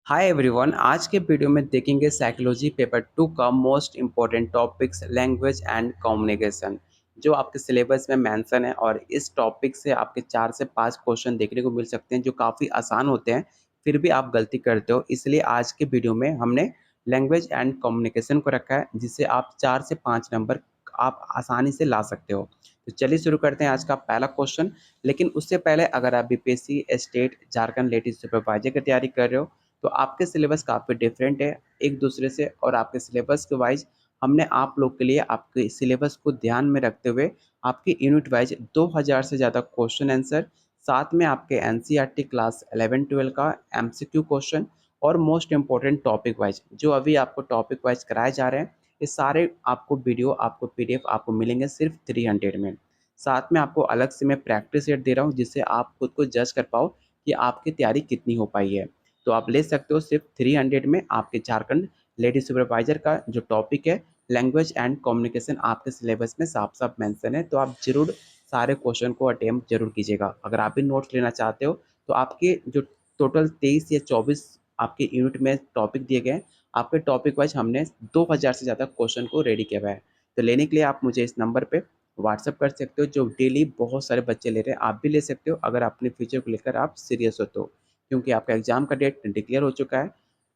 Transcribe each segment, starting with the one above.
Hi everyone. आज के video में देखेंगे साइकोलॉजी पेपर 2 का most important topics language and communication जो आपके सिलेबस में मेंशन है। और इस टॉपिक से आपके 4 से 5 क्वेश्चन देखने को मिल सकते हैं जो काफ़ी आसान होते हैं, फिर भी आप गलती करते हो। इसलिए आज के वीडियो में हमने लैंग्वेज एंड कम्युनिकेशन को रखा है, जिससे आप 4 से 5 नंबर आप आसानी से ला सकते हो। तो चलिए शुरू करते हैं आज का पहला क्वेश्चन। लेकिन उससे पहले अगर आप BPSC, state, Jharkhand latest supervisor की तैयारी कर रहे हो तो आपके सिलेबस काफ़ी डिफरेंट है एक दूसरे से। और आपके सिलेबस के वाइज हमने आप लोग के लिए आपके सिलेबस को ध्यान में रखते हुए आपकी यूनिट वाइज 2000 से ज़्यादा क्वेश्चन आंसर, साथ में आपके एनसीईआरटी क्लास 11-12 का एमसीक्यू क्वेश्चन और मोस्ट इंपॉर्टेंट टॉपिक वाइज जो अभी आपको टॉपिक वाइज कराए जा रहे हैं, ये सारे आपको वीडियो, आपको पीडीएफ आपको मिलेंगे सिर्फ 300 में। साथ में आपको अलग से मैं प्रैक्टिस सेट दे रहा हूँ, जिससे आप खुद को जज कर पाओ कि आपकी तैयारी कितनी हो पाई है। तो आप ले सकते हो सिर्फ 300 में आपके झारखंड लेडी सुपरवाइजर का जो टॉपिक है लैंग्वेज एंड कम्युनिकेशन आपके सिलेबस में साफ साफ मेंशन है। तो आप जरूर सारे क्वेश्चन को अटेम्प्ट जरूर कीजिएगा। अगर आप भी नोट्स लेना चाहते हो तो आपके जो टोटल 23 या 24 आपके यूनिट में टॉपिक दिए गए हैं, आपके टॉपिक वाइज हमने 2000 से ज़्यादा क्वेश्चन को रेडी किया हुआ है। तो लेने के लिए आप मुझे इस नंबर पे व्हाट्सअप कर सकते हो, जो डेली बहुत सारे बच्चे ले रहे हैं। आप भी ले सकते हो अगर अपने फ्यूचर को लेकर आप सीरियस हो तो, क्योंकि आपका एग्ज़ाम का डेट डिक्लेयर हो चुका है।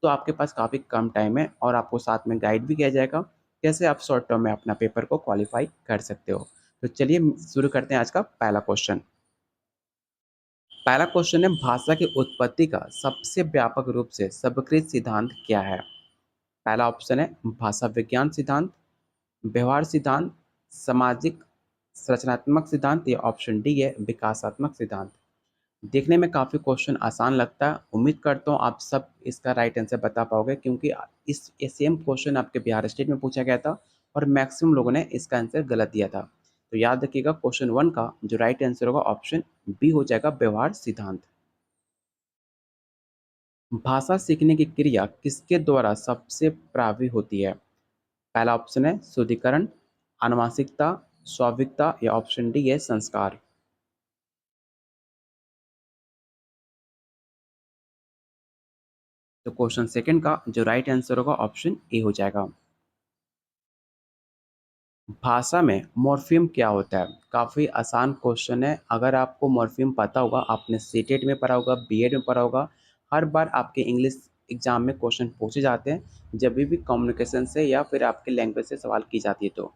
तो आपके पास काफ़ी कम टाइम है और आपको साथ में गाइड भी किया जाएगा कैसे आप शॉर्ट टर्म में अपना पेपर को क्वालिफाई कर सकते हो। तो चलिए शुरू करते हैं आज का पहला क्वेश्चन। पहला क्वेश्चन है, भाषा की उत्पत्ति का सबसे व्यापक रूप से स्वीकृत सिद्धांत क्या है? पहला ऑप्शन है भाषा विज्ञान सिद्धांत, व्यवहार सिद्धांत, सामाजिक संरचनात्मक सिद्धांत, या ऑप्शन डी है विकासात्मक सिद्धांत। देखने में काफ़ी क्वेश्चन आसान लगता है। उम्मीद करता हूँ आप सब इसका राइट आंसर बता पाओगे, क्योंकि इस ये सेम क्वेश्चन आपके बिहार स्टेट में पूछा गया था और मैक्सिमम लोगों ने इसका आंसर गलत दिया था। तो याद रखिएगा, क्वेश्चन 1 का जो राइट आंसर होगा ऑप्शन बी हो जाएगा, व्यवहार सिद्धांत। भाषा सीखने की क्रिया किसके द्वारा सबसे प्रभावी होती है? पहला ऑप्शन है शुद्धिकरण, आनुवांशिकता, स्वाभाविकता, या ऑप्शन डी है संस्कार। तो क्वेश्चन सेकंड का जो राइट आंसर होगा ऑप्शन ए हो जाएगा। भाषा में मॉर्फीम क्या होता है? काफ़ी आसान क्वेश्चन है। अगर आपको मॉर्फीम पता होगा, आपने सीटेट में पढ़ा होगा, बीएड में पढ़ा होगा, हर बार आपके इंग्लिश एग्जाम में क्वेश्चन पूछे जाते हैं जब भी कम्युनिकेशन से या फिर आपके लैंग्वेज से सवाल की जाती है। तो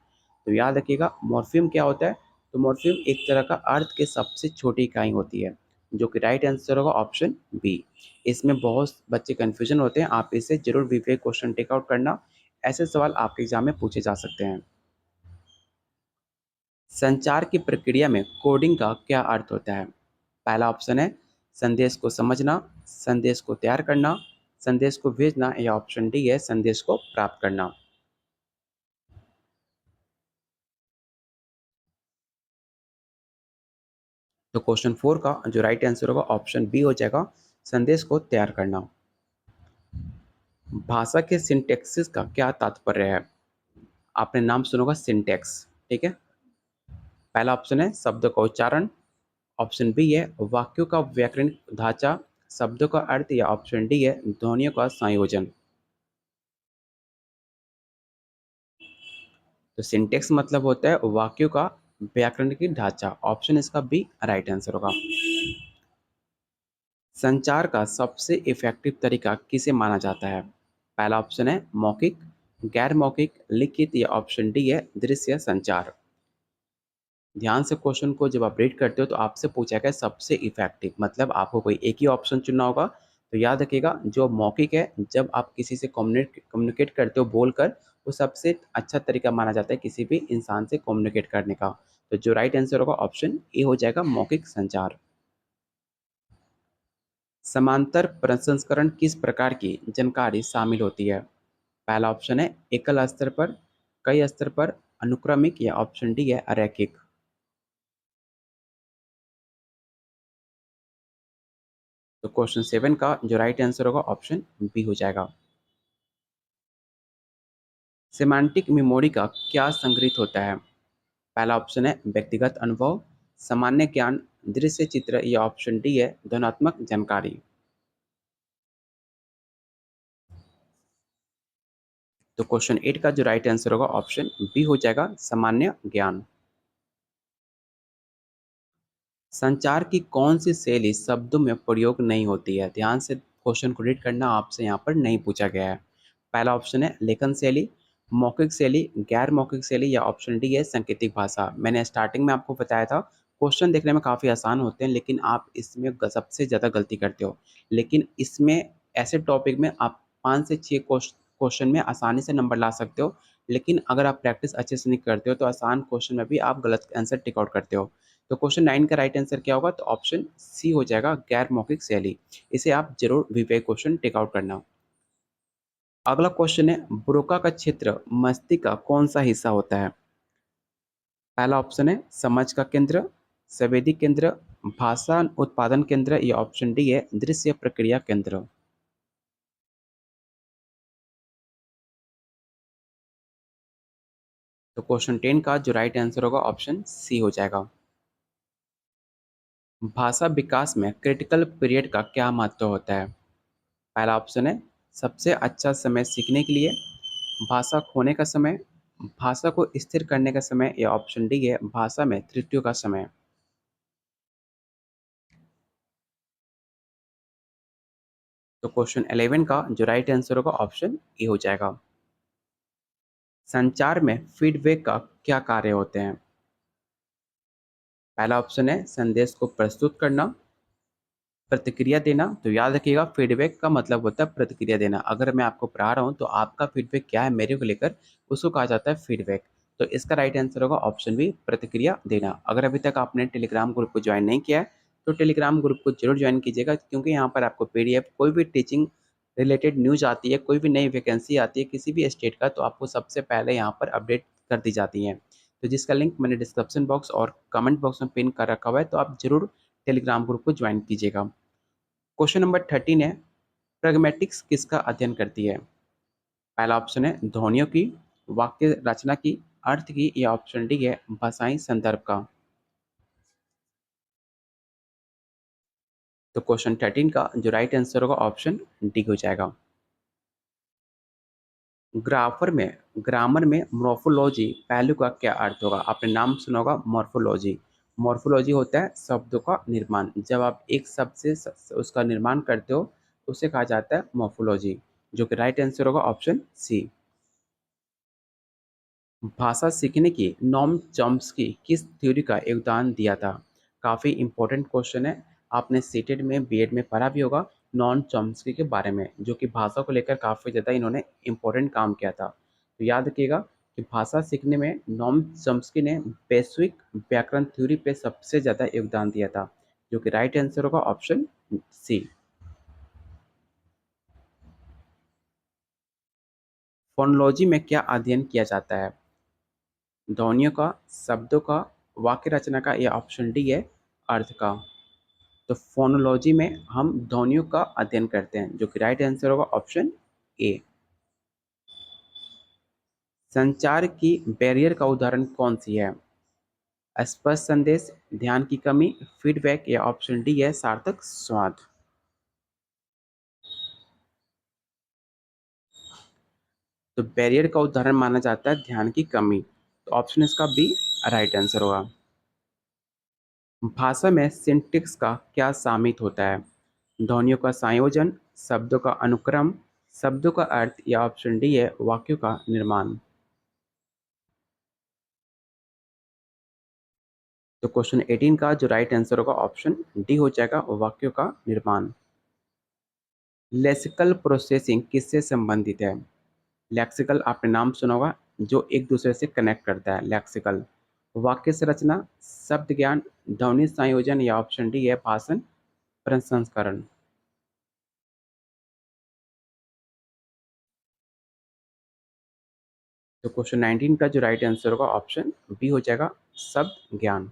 याद रखिएगा मॉर्फीम क्या होता है। तो मॉर्फीम एक तरह का अर्थ के सबसे छोटी इकाई होती है, जो कि राइट आंसर होगा ऑप्शन बी। इसमें बहुत बच्चे कन्फ्यूजन होते हैं, आप इसे जरूर वीवीआई क्वेश्चन टेकआउट करना। ऐसे सवाल आपके एग्जाम में पूछे जा सकते हैं। संचार की प्रक्रिया में कोडिंग का क्या अर्थ होता है? पहला ऑप्शन है संदेश को समझना, संदेश को तैयार करना, संदेश को भेजना, या ऑप्शन डी है संदेश को प्राप्त करना। तो क्वेश्चन 4 का जो राइट आंसर होगा ऑप्शन बी हो जाएगा, संदेश को तैयार करना। भाषा के सिंटेक्सिस का क्या तात्पर्य है? आपने नाम सुना होगा सिंटेक्स, ठीक है। पहला ऑप्शन है शब्द का उच्चारण, ऑप्शन बी है वाक्यों का व्याकरणिक ढांचा, शब्दों का अर्थ, या ऑप्शन डी है ध्वनियों का संयोजन। तो सिंटेक्स मतलब होता है वाक्यों का व्याकरणिक ढांचा। ऑप्शन इसका बी राइट आंसर होगा। संचार का सबसे इफेक्टिव तरीका किसे माना जाता है? पहला ऑप्शन है मौखिक, गैर मौखिक, लिखित, या ऑप्शन डी है दृश्य संचार। ध्यान से क्वेश्चन को जब आप रीड करते हो तो आपसे पूछा गया सबसे इफेक्टिव, मतलब आपको कोई एक ही ऑप्शन चुनना होगा। तो याद रखिएगा जो मौखिक है, जब आप किसी से कम्युनिकेट करते हो बोलकर, वो सबसे अच्छा तरीका माना जाता है किसी भी इंसान से कम्युनिकेट करने का। तो जो राइट आंसर होगा ऑप्शन ए हो जाएगा, मौखिक संचार। समांतर प्रसंस्करण किस प्रकार की जानकारी शामिल होती है? पहला ऑप्शन है एकल स्तर पर, कई स्तर पर, अनुक्रमिक, या ऑप्शन डी है अरैखिक। तो क्वेश्चन 7 का जो राइट आंसर होगा ऑप्शन बी हो जाएगा। सेमांटिक मेमोरी का क्या संग्रहित होता है? पहला ऑप्शन है व्यक्तिगत अनुभव, सामान्य ज्ञान, दृश्य चित्र, या ऑप्शन डी है ध्वन्यात्मक जानकारी। तो क्वेश्चन 8 का जो राइट आंसर होगा ऑप्शन बी हो जाएगा, सामान्य ज्ञान। संचार की कौन सी शैली शब्दों में प्रयोग नहीं होती है? ध्यान से क्वेश्चन को रीड करना, आपसे यहाँ पर नहीं पूछा गया है। पहला ऑप्शन है लेखन शैली, मौखिक शैली, गैर मौखिक शैली, या ऑप्शन डी है सांकेतिक भाषा। मैंने स्टार्टिंग में आपको बताया था क्वेश्चन देखने में काफ़ी आसान होते हैं, लेकिन आप इसमें सबसे ज़्यादा गलती करते हो। लेकिन इसमें ऐसे टॉपिक में आप 5 से 6 क्वेश्चन में आसानी से नंबर ला सकते हो, लेकिन अगर आप प्रैक्टिस अच्छे से नहीं करते हो तो आसान क्वेश्चन में भी आप गलत आंसर टिक आउट करते हो। तो क्वेश्चन 9 का राइट आंसर क्या होगा? तो ऑप्शन सी हो जाएगा, गैर मौखिक शैली। इसे आप जरूर विवेक क्वेश्चन टेक आउट करना। अगला क्वेश्चन है, ब्रोका का क्षेत्र मस्तिष्क का कौन सा हिस्सा होता है? पहला ऑप्शन है समझ का केंद्र, संवेदी केंद्र, भाषा उत्पादन केंद्र, या ऑप्शन डी है दृश्य प्रक्रिया केंद्र। तो क्वेश्चन 10 का जो राइट आंसर होगा ऑप्शन सी हो जाएगा। भाषा विकास में क्रिटिकल पीरियड का क्या महत्व होता है? पहला ऑप्शन है सबसे अच्छा समय सीखने के लिए, भाषा खोने का समय, भाषा को स्थिर करने का समय, या ऑप्शन डी है भाषा में त्रुटियों का समय। तो क्वेश्चन 11 का जो राइट आंसर होगा ऑप्शन ए हो जाएगा। संचार में फीडबैक का क्या कार्य होते हैं? पहला ऑप्शन है संदेश को प्रस्तुत करना, प्रतिक्रिया देना। तो याद रखिएगा फीडबैक का मतलब होता है प्रतिक्रिया देना। अगर मैं आपको पढ़ा रहा हूँ तो आपका फीडबैक क्या है मेरे को लेकर, उसको कहा जाता है फीडबैक। तो इसका राइट आंसर होगा ऑप्शन बी, प्रतिक्रिया देना। अगर अभी तक आपने टेलीग्राम ग्रुप को ज्वाइन नहीं किया है तो टेलीग्राम ग्रुप को जरूर ज्वाइन कीजिएगा, क्योंकि यहाँ पर आपको पीडीएफ, कोई भी टीचिंग रिलेटेड न्यूज आती है, कोई भी नई वैकेंसी आती है किसी भी स्टेट का, तो आपको सबसे पहले यहाँ पर अपडेट कर दी जाती है। तो जिसका लिंक मैंने डिस्क्रिप्शन बॉक्स और कमेंट बॉक्स में पिन कर रखा हुआ है, तो आप जरूर टेलीग्राम ग्रुप को ज्वाइन कीजिएगा। क्वेश्चन नंबर 13 है, प्रैग्मैटिक्स किसका अध्ययन करती है? पहला ऑप्शन है ध्वनियों की, वाक्य रचना की, अर्थ की, या ऑप्शन डी है भाषाई संदर्भ का। तो क्वेश्चन 13 का जो राइट आंसर होगा ऑप्शन डी हो जाएगा। ग्रामर में मोर्फोलॉजी पहलू का क्या अर्थ होगा? आपने नाम सुना होगा मोर्फोलॉजी। मोर्फोलॉजी होता है शब्दों का निर्माण। जब आप एक शब्द से उसका निर्माण करते हो उसे कहा जाता है मोर्फोलॉजी, जो कि राइट आंसर होगा ऑप्शन सी। भाषा सीखने की नॉम चॉम्स्की किस थ्योरी का योगदान दिया था? काफ़ी इंपॉर्टेंट क्वेश्चन है। आपने सीटेड में बीएड में पढ़ा भी होगा नॉन चॉम्स्की के बारे में, जो कि भाषा को लेकर काफ़ी ज़्यादा इन्होंने इंपॉर्टेंट काम किया था। तो याद रखिएगा कि भाषा सीखने में नॉम चॉम्स्की ने वैश्विक व्याकरण थ्योरी पे सबसे ज़्यादा योगदान दिया था, जो कि राइट आंसर होगा ऑप्शन सी। फोनोलॉजी में क्या अध्ययन किया जाता है? ध्वनियों का, शब्दों का, वाक्य रचना का, या ऑप्शन डी है अर्थ का। तो फोनोलॉजी में हम ध्वनियों का अध्ययन करते हैं, जो कि राइट आंसर होगा ऑप्शन ए। संचार की बैरियर का उदाहरण कौन सी है? स्पष्ट संदेश, ध्यान की कमी, फीडबैक, या ऑप्शन डी है सार्थक स्वाद। तो बैरियर का उदाहरण माना जाता है ध्यान की कमी। तो ऑप्शन इसका बी राइट आंसर होगा। भाषा में सिंटैक्स का क्या शामिल होता है? ध्वनियों का संयोजन, शब्दों का अनुक्रम, शब्दों का अर्थ, या ऑप्शन डी है वाक्यों का निर्माण। तो क्वेश्चन 18 का जो राइट आंसर होगा ऑप्शन डी हो जाएगा, वाक्यों का निर्माण। लेक्सिकल प्रोसेसिंग किससे संबंधित है? लेक्सिकल आपने नाम सुना होगा, जो एक दूसरे से कनेक्ट करता है लेक्सिकल। वाक्य संरचना, शब्द ज्ञान, ध्वनि संयोजन, या ऑप्शन डी है भाषण प्रसंस्करण। तो क्वेश्चन 19 का जो राइट आंसर होगा ऑप्शन बी हो जाएगा, शब्द ज्ञान।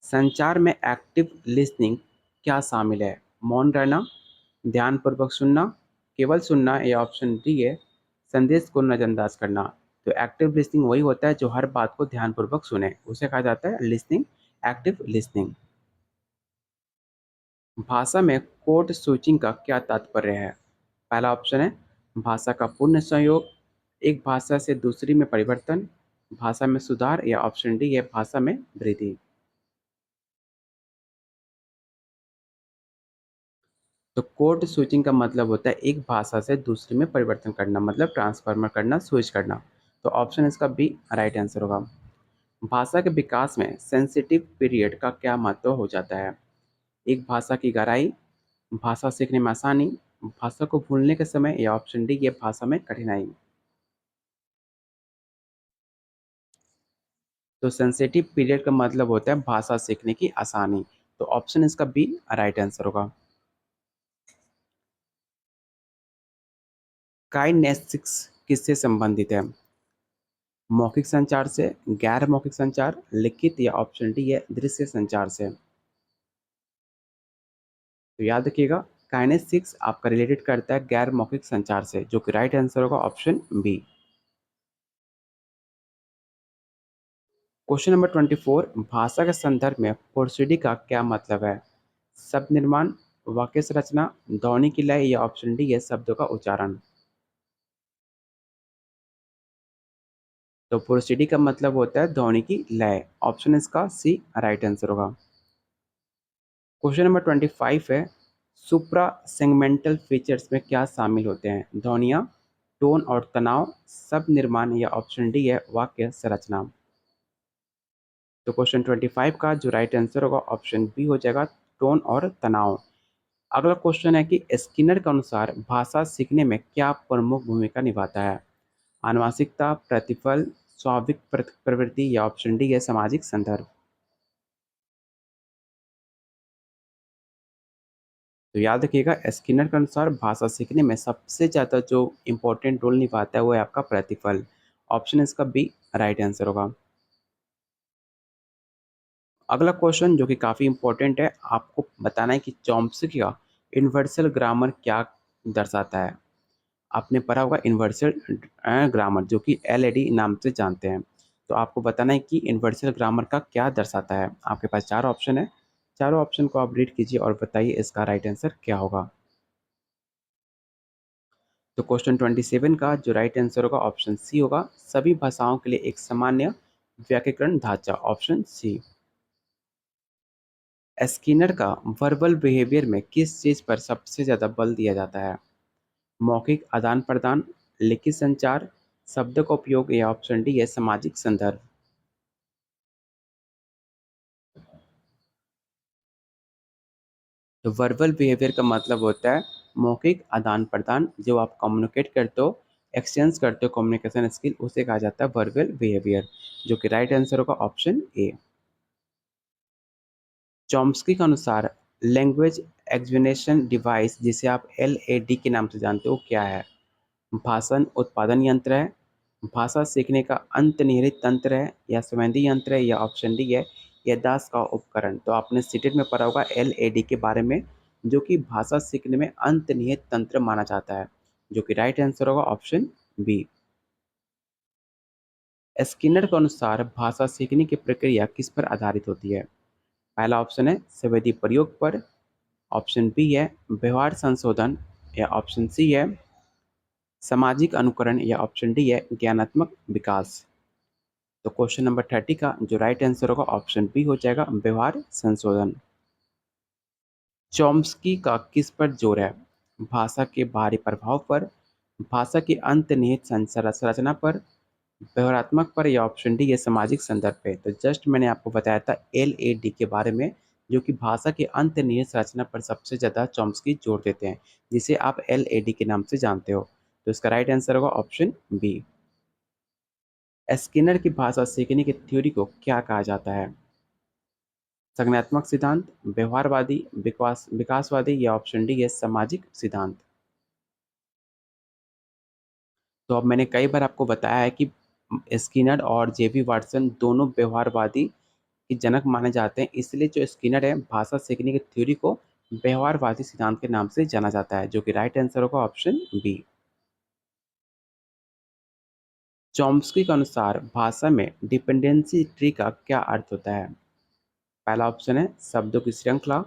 संचार में एक्टिव लिसनिंग क्या शामिल है? मौन रहना, ध्यानपूर्वक सुनना, केवल सुनना, या ऑप्शन डी है संदेश को नजरअंदाज करना। तो एक्टिव लिसनिंग वही होता है जो हर बात को ध्यानपूर्वक सुने, उसे कहा जाता है लिसनिंग, एक्टिव लिसनिंग। भाषा में कोड स्विचिंग का क्या तात्पर्य है? पहला ऑप्शन है भाषा का पूर्ण संयोग, एक भाषा से दूसरी में परिवर्तन, भाषा में सुधार या ऑप्शन डी है भाषा में वृद्धि। तो कोड स्विचिंग का मतलब होता है एक भाषा से दूसरी में परिवर्तन करना, मतलब ट्रांसफॉर्मर करना, स्विच करना। तो ऑप्शन इसका बी राइट आंसर होगा। भाषा के विकास में सेंसिटिव पीरियड का क्या महत्व हो जाता है? एक भाषा की गहराई, भाषा सीखने में आसानी, भाषा को भूलने के समय या ऑप्शन डी ये भाषा में कठिनाई। तो सेंसिटिव पीरियड का मतलब होता है भाषा सीखने की आसानी। तो ऑप्शन इसका बी राइट आंसर होगा। काइनेसिक्स किससे संबंधित है? मौखिक संचार से, गैर मौखिक संचार, लिखित या ऑप्शन डी है दृश्य संचार से। तो याद रखिएगा, काइनेसिक्स आपका रिलेटेड करता है गैर मौखिक संचार से, जो कि राइट आंसर होगा ऑप्शन बी। क्वेश्चन नंबर 24, भाषा के संदर्भ में प्रोसीडी का क्या मतलब है? शब्द निर्माण, वाक्य संरचना, ध्वनि की लय या ऑप्शन डी है शब्दों का उच्चारण। तो प्रोसीडी का मतलब होता है ध्वनि की लय, ऑप्शन इसका सी राइट आंसर होगा। क्वेश्चन नंबर 25 है, सुप्रा सेगमेंटल फीचर्स में क्या शामिल होते हैं? ध्वनियाँ, टोन और तनाव, शब्द निर्माण या ऑप्शन डी है वाक्य संरचना। तो क्वेश्चन 25 का जो राइट आंसर होगा ऑप्शन बी हो जाएगा, टोन और तनाव। अगला क्वेश्चन है कि स्किनर के अनुसार भाषा सीखने में क्या प्रमुख भूमिका निभाता है? आनुवांशिकता, प्रतिफल, स्वाभाविक प्रवृत्ति या ऑप्शन डी है सामाजिक संदर्भ। तो याद रखिएगा, स्किनर के अनुसार भाषा सीखने में सबसे ज़्यादा जो इम्पोर्टेंट रोल निभाता है वो है आपका प्रतिफल। ऑप्शन इसका बी राइट आंसर होगा। अगला क्वेश्चन जो कि काफ़ी इम्पोर्टेंट है, आपको बताना है कि चॉम्स्की का यूनिवर्सल ग्रामर क्या दर्शाता है? आपने पढ़ा होगा यूनिवर्सल ग्रामर, जो कि एलएडी नाम से जानते हैं। तो आपको बताना है कि यूनिवर्सल ग्रामर का क्या दर्शाता है। आपके पास चार ऑप्शन है, चारों ऑप्शन को आप रीड कीजिए और बताइए इसका राइट आंसर क्या होगा। तो क्वेश्चन 27 का जो राइट आंसर होगा ऑप्शन सी होगा, सभी भाषाओं के लिए एक सामान्य व्याकरण ढांचा, ऑप्शन सी। स्किनर का वर्बल बिहेवियर में किस चीज़ पर सबसे ज़्यादा बल दिया जाता है? मौखिक आदान प्रदान, लिखित संचार, शब्द का उपयोग या ऑप्शन डी है सामाजिक संदर्भ। तो वर्बल बिहेवियर का मतलब होता है मौखिक आदान प्रदान, जो आप कम्युनिकेट करते हो, एक्सचेंज करते हो, कम्युनिकेशन स्किल, उसे कहा जाता है वर्बल बिहेवियर, जो कि राइट आंसर होगा ऑप्शन ए। चॉम्स्की के अनुसार लैंग्वेज एक्विजिशन डिवाइस, जिसे आप एलएडी के नाम से जानते हो, क्या है? भाषण उत्पादन यंत्र है, भाषा सीखने का अंतर्निहित तंत्र है, या संवेदी यंत्र है, या ऑप्शन डी है याददाश्त का उपकरण। तो आपने सीटेट में पढ़ा होगा एलएडी के बारे में, जो कि भाषा सीखने में अंतर्निहित तंत्र माना जाता है, जो कि राइट आंसर होगा ऑप्शन बी। स्किनर के अनुसार भाषा सीखने की प्रक्रिया किस पर आधारित होती है? पहला ऑप्शन है संवेदी प्रयोग पर, ऑप्शन बी है व्यवहार संशोधन, या ऑप्शन सी है सामाजिक अनुकरण, या ऑप्शन डी है ज्ञानात्मक विकास। तो क्वेश्चन नंबर 30 का जो राइट आंसर होगा ऑप्शन बी हो जाएगा व्यवहार संशोधन। चॉम्स्की का किस पर जोर है? भाषा के बाहरी प्रभाव पर, भाषा की अंतर्निहित संरचना पर, व्यवहारात्मक पर, या ऑप्शन डी ये सामाजिक संदर्भ पे। तो जस्ट मैंने आपको बताया था एलएडी के बारे में, जो कि भाषा की अंतर्निहित संरचना पर सबसे ज़्यादा चॉम्स्की जोर देते हैं, जिसे आप एलएडी के नाम से जानते हो। तो इसका राइट आंसर होगा ऑप्शन बी। स्किनर की भाषा सीखने की थ्योरी को क्या कहा जाता है? संज्ञानात्मक सिद्धांत, व्यवहारवादी, विकासवादी, या ऑप्शन डी है सामाजिक सिद्धांत। तो अब मैंने कई बार आपको बताया है कि स्किनर और जेबी वाटसन दोनों व्यवहारवादी के जनक माने जाते हैं, इसलिए जो स्किनर है भाषा सीखने की थ्योरी को व्यवहारवादी सिद्धांत के नाम से जाना जाता है, जो कि राइट आंसर होगा ऑप्शन बी। चॉम्स्की के अनुसार भाषा में डिपेंडेंसी ट्री का क्या अर्थ होता है? पहला ऑप्शन है शब्दों की श्रृंखला,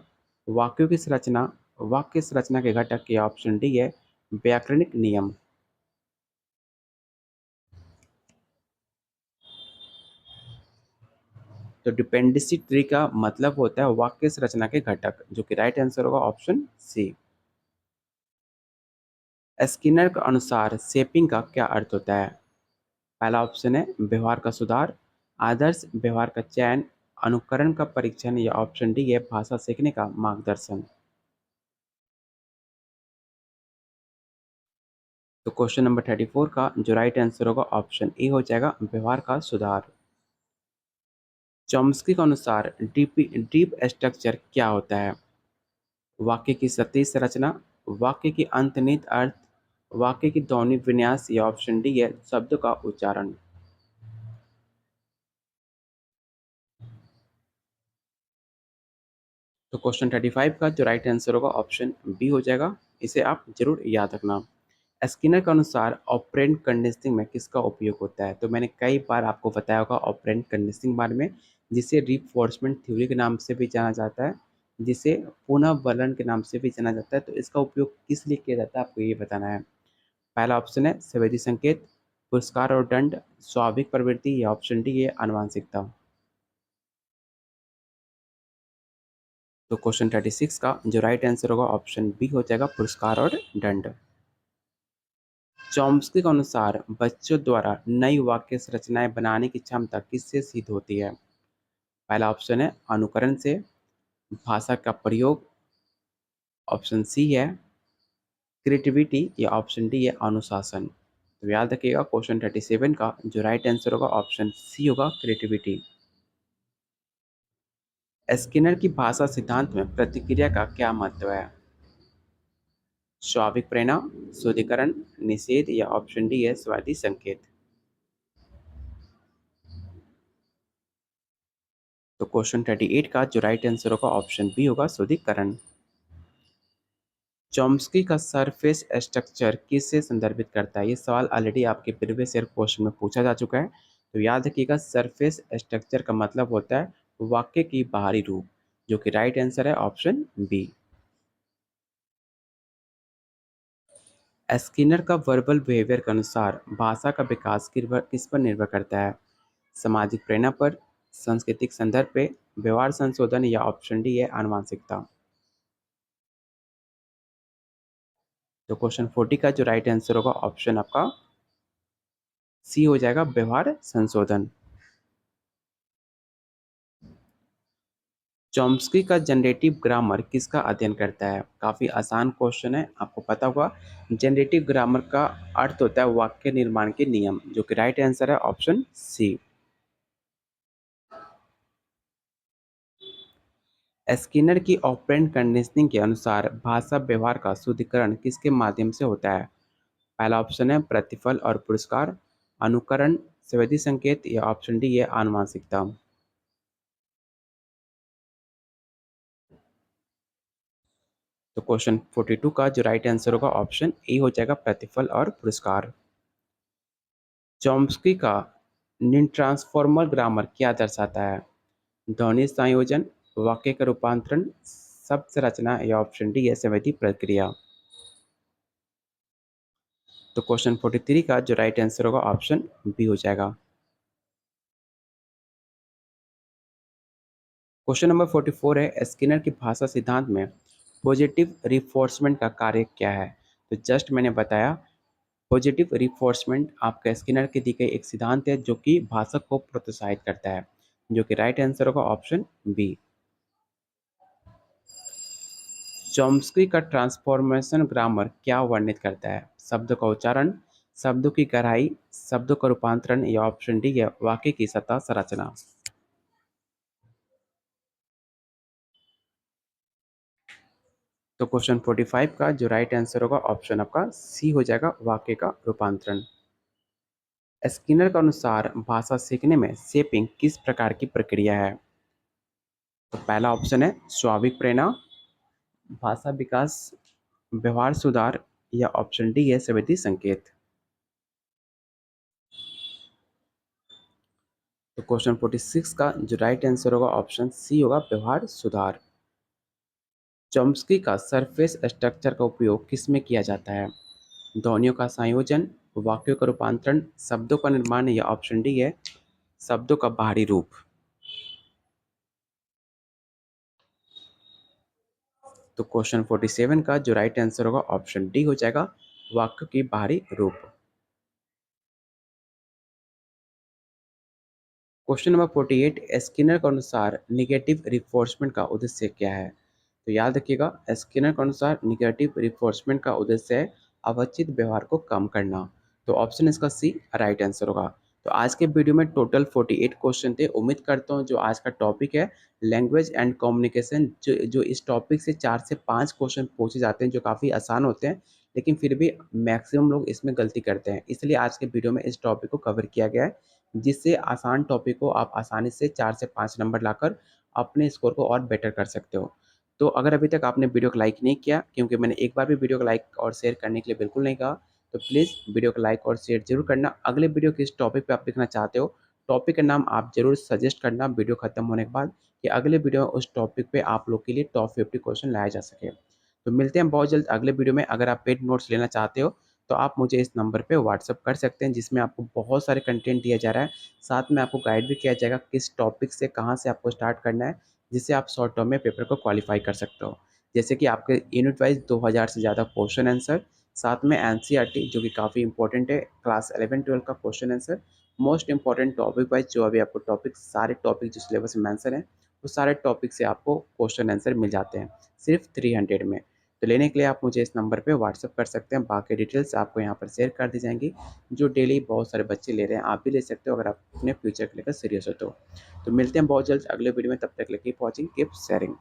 वाक्यों की संरचना, वाक्य संरचना के घटक, या ऑप्शन डी है व्याकरणिक नियम। तो डिपेंडेंसी का मतलब होता है वाक्य संरचना के घटक, जो कि राइट आंसर होगा ऑप्शन सी। स्किनर के अनुसार शेपिंग का क्या अर्थ होता है? पहला ऑप्शन है व्यवहार का सुधार, आदर्श व्यवहार का चयन, अनुकरण का परीक्षण, या ऑप्शन डी है भाषा सीखने का मार्गदर्शन। तो क्वेश्चन नंबर 34 का जो राइट आंसर होगा ऑप्शन ए हो जाएगा व्यवहार का सुधार। चॉम्स्की के अनुसार डीप स्ट्रक्चर क्या होता है? वाक्य की सतही संरचना, वाक्य की अंतर्निहित अर्थ, वाक्य की ध्वनि विन्यास, या ऑप्शन डी है शब्द का उच्चारण। तो क्वेश्चन 35 का जो राइट आंसर होगा ऑप्शन बी हो जाएगा। इसे आप जरूर याद रखना। स्किनर के अनुसार ऑपरेंट कंडीशनिंग में किसका उपयोग होता है? तो मैंने कई बार आपको बताया होगा ऑपरेंट कंडीशनिंग बारे में, जिसे रिफोर्समेंट थ्योरी के नाम से भी जाना जाता है, जिसे पुनः वर्णन के नाम से भी जाना जाता है। तो इसका उपयोग किस लिए किया जाता है आपको ये बताना है। पहला ऑप्शन है संवेदी संकेत, पुरस्कार और दंड, स्वाभाविक प्रवृत्ति, या ऑप्शन डी है आनुवांशिकता। तो क्वेश्चन 36 का जो राइट आंसर होगा ऑप्शन बी हो जाएगा पुरस्कार और दंड। चॉम्स्की के अनुसार बच्चों द्वारा नई वाक्य संरचनाएं बनाने की क्षमता किससे सिद्ध होती है? पहला ऑप्शन है अनुकरण से, भाषा का प्रयोग, ऑप्शन सी है क्रिएटिविटी, या ऑप्शन डी है अनुशासन। तो याद रखिएगा क्वेश्चन 37 का जो राइट आंसर होगा ऑप्शन सी होगा क्रिएटिविटी। स्किनर की भाषा सिद्धांत में प्रतिक्रिया का क्या महत्व है? स्वाभाविक प्रेरणा, शुद्धिकरण, निषेध, या ऑप्शन डी है स्वादी संकेत। तो क्वेश्चन 38 का जो राइट आंसर होगा ऑप्शन बी होगा शुद्धिकरण। चॉम्स्की का सरफेस स्ट्रक्चर किससे संदर्भित करता है? ये सवाल ऑलरेडी आपके प्रीवियस ईयर क्वेश्चन में पूछा जा चुका है। तो याद रखिएगा सरफेस स्ट्रक्चर का मतलब होता है वाक्य की बाहरी रूप, जो कि राइट आंसर है ऑप्शन बी। स्किनर का वर्बल बिहेवियर के अनुसार भाषा का विकास किस पर निर्भर करता है? सामाजिक प्रेरणा पर, सांस्कृतिक संदर्भ पे, व्यवहार संशोधन, या ऑप्शन डी है आनुवांशिकता। तो क्वेश्चन 40 का जो राइट आंसर होगा ऑप्शन आपका सी हो जाएगा व्यवहार संशोधन। चॉम्स्की का जनरेटिव ग्रामर किसका अध्ययन करता है? काफी आसान क्वेश्चन है, आपको पता होगा। जनरेटिव ग्रामर का अर्थ होता है वाक्य निर्माण के नियम, जो कि राइट आंसर है ऑप्शन सी। स्किनर की ऑपरेंट कंडीशनिंग के अनुसार भाषा व्यवहार का शुद्धिकरण किसके माध्यम से होता है? पहला ऑप्शन है प्रतिफल और पुरस्कार, अनुकरण, संवेदी संकेत, या ऑप्शन डी है आनुवांशिकता। तो क्वेश्चन 42 का जो राइट आंसर होगा ऑप्शन ए हो जाएगा प्रतिफल और पुरस्कार। चॉम्स्की का ट्रांसफॉर्मल ग्रामर क्या दर्शाता है? ध्वनि संयोजन, वाक्य का रूपांतरण, शब्द संरचना, या ऑप्शन डी है संवेदी प्रक्रिया। तो क्वेश्चन 43 का जो राइट आंसर होगा ऑप्शन बी हो जाएगा। क्वेश्चन नंबर 44 है स्किनर की भाषा सिद्धांत में पॉजिटिव रिफोर्समेंट का कार्य क्या है? तो जस्ट मैंने बताया पॉजिटिव रिफोर्समेंट आपका स्किनर की दी गई एक सिद्धांत है जो कि भाषा को प्रोत्साहित करता है, जो कि राइट आंसर होगा ऑप्शन बी। चॉम्स्की का ट्रांसफॉर्मेशन ग्रामर क्या वर्णित करता है? शब्द का उच्चारण, शब्दों की गहराई, शब्दों का रूपांतरण, या ऑप्शन डी है वाक्य की सतह संरचना। तो क्वेश्चन 45 का जो राइट आंसर होगा ऑप्शन आपका सी हो जाएगा वाक्य का रूपांतरण। स्किनर के अनुसार भाषा सीखने में शेपिंग किस प्रकार की प्रक्रिया है? तो पहला ऑप्शन है स्वाभाविक प्रेरणा, भाषा विकास, व्यवहार सुधार, या ऑप्शन डी है संवेदी संकेत। तो क्वेश्चन 46 का जो राइट आंसर होगा ऑप्शन सी होगा व्यवहार सुधार। चॉम्स्की का सरफेस स्ट्रक्चर का उपयोग किसमें किया जाता है? ध्वनियों का संयोजन, वाक्यों का रूपांतरण, शब्दों का निर्माण, या ऑप्शन डी है शब्दों का बाहरी रूप। तो क्वेश्चन 47 का जो राइट आंसर होगा ऑप्शन डी हो जाएगा, वाक्य की बाहरी रूप। क्वेश्चन नंबर 48, स्किनर के अनुसार निगेटिव रिफोर्समेंट का उद्देश्य क्या है? तो याद रखिएगा, स्किनर के अनुसार निगेटिव रिफोर्समेंट का उद्देश्य है अवांछित व्यवहार को कम करना। तो ऑप्शन इसका सी राइट आंसर होगा। तो आज के वीडियो में टोटल 48 क्वेश्चन थे। उम्मीद करता हूँ जो आज का टॉपिक है लैंग्वेज एंड कम्युनिकेशन, जो जो इस टॉपिक से 4 से 5 क्वेश्चन पूछे जाते हैं जो काफ़ी आसान होते हैं, लेकिन फिर भी मैक्सिमम लोग इसमें गलती करते हैं। इसलिए आज के वीडियो में इस टॉपिक को कवर किया गया है, जिससे आसान टॉपिक को आप आसानी से 4 से 5 नंबर लाकर अपने स्कोर को और बेटर कर सकते हो। तो अगर अभी तक आपने वीडियो को लाइक नहीं किया, क्योंकि मैंने एक बार भी वीडियो को लाइक और शेयर करने के लिए बिल्कुल नहीं कहा, तो प्लीज़ वीडियो को लाइक और शेयर ज़रूर करना। अगले वीडियो किस टॉपिक पे आप देखना चाहते हो, टॉपिक का नाम आप ज़रूर सजेस्ट करना वीडियो खत्म होने के बाद, कि अगले वीडियो में उस टॉपिक पे आप लोग के लिए टॉप 50 क्वेश्चन लाया जा सके। तो मिलते हैं बहुत जल्द अगले वीडियो में। अगर आप पेड नोट्स लेना चाहते हो, तो आप मुझे इस नंबर पे व्हाट्सएप कर सकते हैं, जिसमें आपको बहुत सारे कंटेंट दिया जा रहा है। साथ में आपको गाइड भी किया जाएगा किस टॉपिक से कहाँ से आपको स्टार्ट करना है, जिससे आप शॉर्ट टर्म में पेपर को क्वालिफाई कर सकते हो। जैसे कि आपके यूनिट वाइज़ 2000 से ज़्यादा क्वेश्चन आंसर, साथ में एनसीईआरटी जो कि काफ़ी इंपॉर्टेंट है, क्लास 11-12 का question answer, most important topic wise जो अभी आपको टॉपिक सारे टॉपिक जो सिलेबस में मेंशन है, वो सारे टॉपिक से आपको क्वेश्चन आंसर मिल जाते हैं, सिर्फ 300 में। तो लेने के लिए आप मुझे इस नंबर पे व्हाट्सएप कर सकते हैं। बाकी डिटेल्स आपको यहाँ पर शेयर कर दी जाएँगी, जो डेली बहुत सारे बच्चे ले रहे हैं। आप भी ले सकते हो अगर आप अपने फ्यूचर को लेकर सीरियस हो तो। तो मिलते हैं बहुत जल्द अगले वीडियो में, तब तक के लिए कीप वॉचिंग, कीप शेयरिंग।